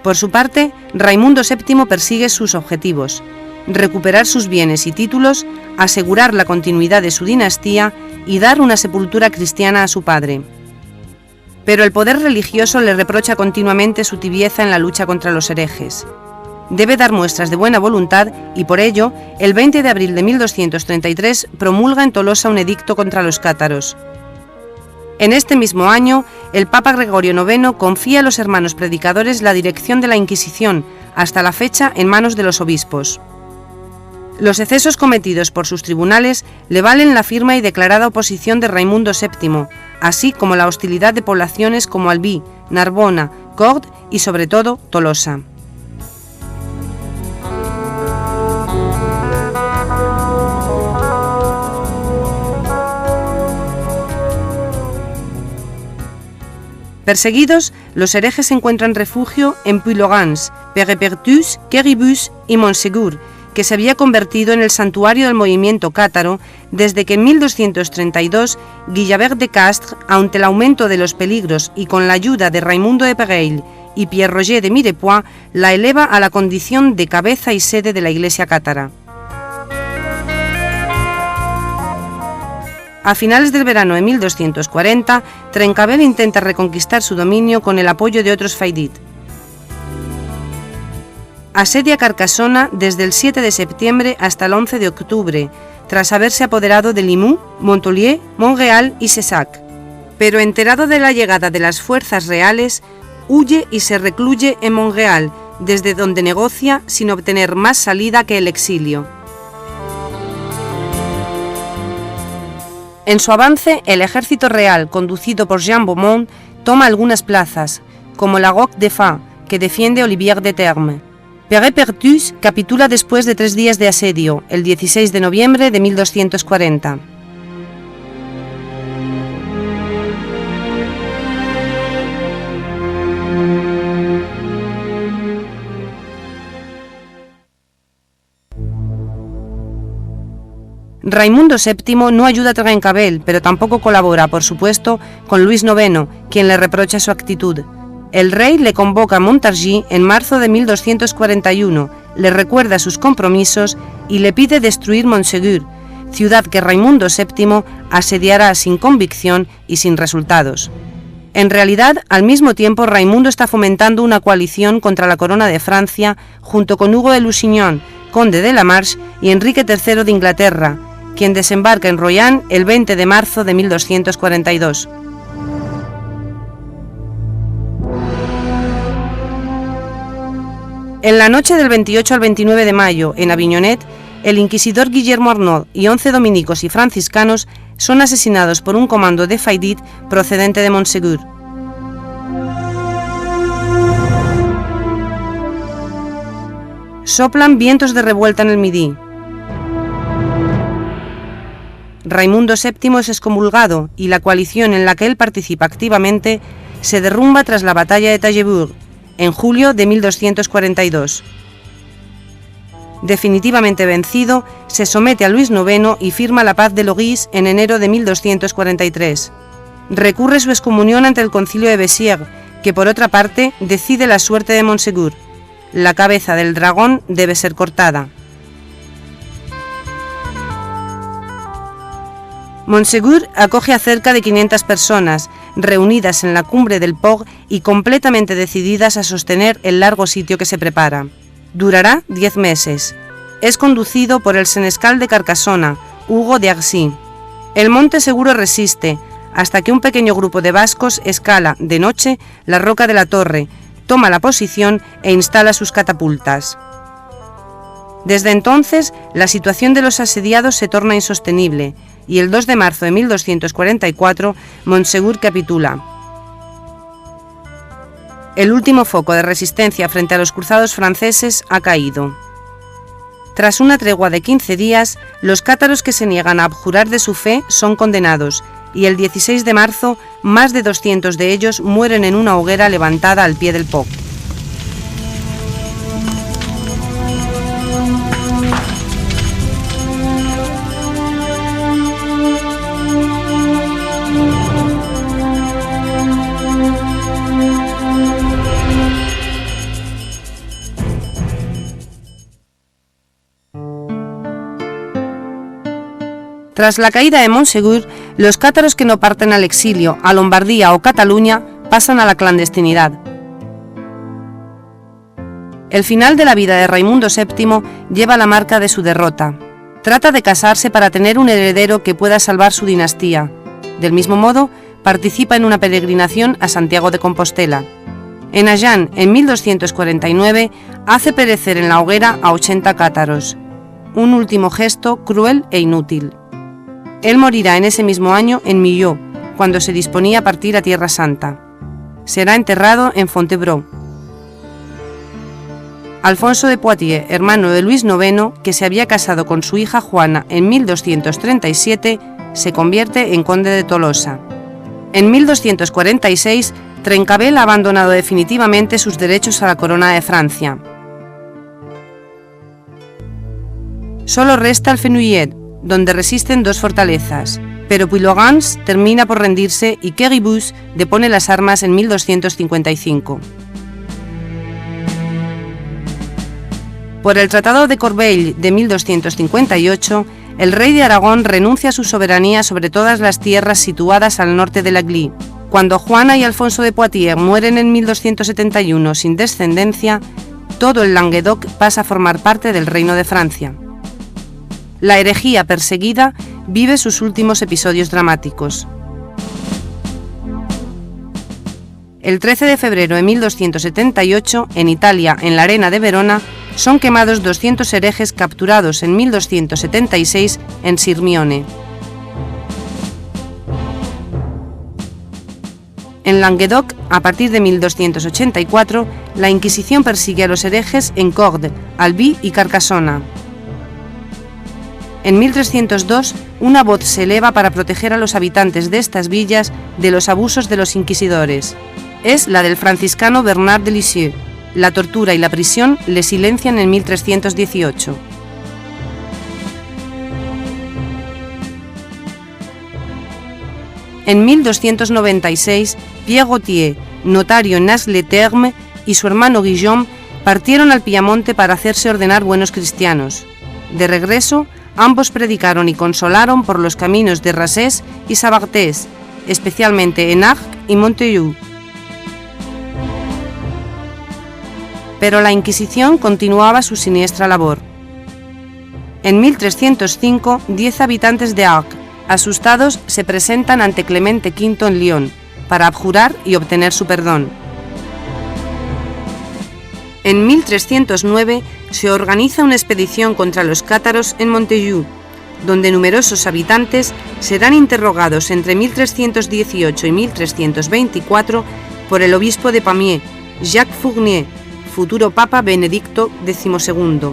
Por su parte, Raimundo VII persigue sus objetivos: recuperar sus bienes y títulos, asegurar la continuidad de su dinastía y dar una sepultura cristiana a su padre. Pero el poder religioso le reprocha continuamente su tibieza en la lucha contra los herejes. Debe dar muestras de buena voluntad y por ello, el 20 de abril de 1233 promulga en Tolosa un edicto contra los cátaros. En este mismo año, el Papa Gregorio IX confía a los hermanos predicadores la dirección de la Inquisición, hasta la fecha en manos de los obispos. Los excesos cometidos por sus tribunales le valen la firme y declarada oposición de Raimundo VII, así como la hostilidad de poblaciones como Albi, Narbona, Cordes y sobre todo Tolosa. Perseguidos, los herejes encuentran refugio en Puylaurens, Pérepertus, Quéribus y Montségur, que se había convertido en el santuario del movimiento cátaro desde que en 1232 Guillabert de Castres, ante el aumento de los peligros y con la ayuda de Raimundo de Pégueil y Pierre Roger de Mirepoix, la eleva a la condición de cabeza y sede de la Iglesia cátara. A finales del verano de 1240, Trencavel intenta reconquistar su dominio con el apoyo de otros faidit. Asedia Carcassona desde el 7 de septiembre hasta el 11 de octubre, tras haberse apoderado de Limoux, Montpellier, Montréal y Cessac. Pero enterado de la llegada de las fuerzas reales, huye y se recluye en Montréal, desde donde negocia sin obtener más salida que el exilio. En su avance, el ejército real, conducido por Jean Beaumont, toma algunas plazas, como la Roque de Fa, que defiende Olivier de Terme. Pérepertus capitula después de 3 días de asedio, el 16 de noviembre de 1240. Raimundo VII no ayuda a Trencavel, pero tampoco colabora, por supuesto, con Luis IX, quien le reprocha su actitud. El rey le convoca a Montargis en marzo de 1241, le recuerda sus compromisos y le pide destruir Montségur, ciudad que Raimundo VII asediará sin convicción y sin resultados. En realidad, al mismo tiempo, Raimundo está fomentando una coalición contra la corona de Francia junto con Hugo de Lusignan, conde de la Marche, y Enrique III de Inglaterra, quien desembarca en Royan el 20 de marzo de 1242. En la noche del 28 al 29 de mayo, en Avignonet, el inquisidor Guillermo Arnaud y 11 dominicos y franciscanos son asesinados por un comando de faidit procedente de Montségur. Soplan vientos de revuelta en el Midi. Raimundo VII es excomulgado y la coalición en la que él participa activamente se derrumba tras la batalla de Taillebourg, en julio de 1242. Definitivamente vencido, se somete a Luis IX y firma la paz de Logis en enero de 1243. Recurre su excomunión ante el concilio de Béziers, que por otra parte decide la suerte de Montségur. La cabeza del dragón debe ser cortada. Montségur acoge a cerca de 500 personas, reunidas en la cumbre del Port y completamente decididas a sostener el largo sitio que se prepara. Durará 10 meses. Es conducido por el senescal de Carcassona, Hugo de Arcy. El monte seguro resiste, hasta que un pequeño grupo de vascos escala, de noche, la roca de la torre, toma la posición e instala sus catapultas. Desde entonces, la situación de los asediados se torna insostenible, y el 2 de marzo de 1244, Montségur capitula. El último foco de resistencia frente a los cruzados franceses ha caído. Tras una tregua de 15 días, los cátaros que se niegan a abjurar de su fe son condenados, y el 16 de marzo, más de 200 de ellos mueren en una hoguera levantada al pie del Port. Tras la caída de Montségur, los cátaros que no parten al exilio, a Lombardía o Cataluña, pasan a la clandestinidad. El final de la vida de Raimundo VII lleva la marca de su derrota. Trata de casarse para tener un heredero que pueda salvar su dinastía. Del mismo modo, participa en una peregrinación a Santiago de Compostela. En Agen, en 1249, hace perecer en la hoguera a 80 cátaros. Un último gesto cruel e inútil. Él morirá en ese mismo año en Millau, cuando se disponía a partir a Tierra Santa. Será enterrado en Fontevraud. Alfonso de Poitiers, hermano de Luis IX, que se había casado con su hija Juana en 1237, se convierte en conde de Tolosa. En 1246, Trencavel ha abandonado definitivamente sus derechos a la corona de Francia. Solo resta el Fenouillet, donde resisten dos fortalezas, pero Puylaurens termina por rendirse y Quéribus depone las armas en 1255. Por el Tratado de Corbeil de 1258, el rey de Aragón renuncia a su soberanía sobre todas las tierras situadas al norte de la Glie. Cuando Juana y Alfonso de Poitiers mueren en 1271 sin descendencia, todo el Languedoc pasa a formar parte del Reino de Francia. La herejía perseguida vive sus últimos episodios dramáticos. El 13 de febrero de 1278, en Italia, en la arena de Verona, son quemados 200 herejes capturados en 1276 en Sirmione. En Languedoc, a partir de 1284, la Inquisición persigue a los herejes en Cordes, Albi y Carcassona. En 1302, una voz se eleva para proteger a los habitantes de estas villas de los abusos de los inquisidores. Es la del franciscano Bernard de Lisieux. La tortura y la prisión le silencian en 1318. En 1296, Pierre Gautier, notario en Nas-le-Terme, y su hermano Guillaume partieron al Piamonte para hacerse ordenar buenos cristianos. De regreso, ambos predicaron y consolaron por los caminos de Rassés y Sabartés, especialmente en Arques y Montaigu. Pero la Inquisición continuaba su siniestra labor. En 1305, 10 habitantes de Arques, asustados, se presentan ante Clemente V en Lyon para abjurar y obtener su perdón. En 1309 se organiza una expedición contra los cátaros en Montaigu, donde numerosos habitantes serán interrogados entre 1318 y 1324 por el obispo de Pamiers, Jacques Fournier, futuro Papa Benedicto XII.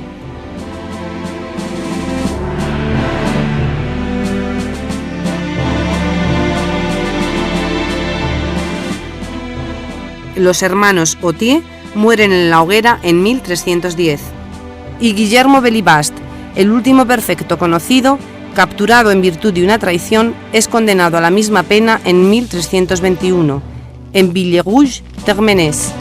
Los hermanos Autier mueren en la hoguera en 1310. Y Guillermo Belibast, el último prefecto conocido, capturado en virtud de una traición, es condenado a la misma pena en 1321, en Villerouge-Termenès.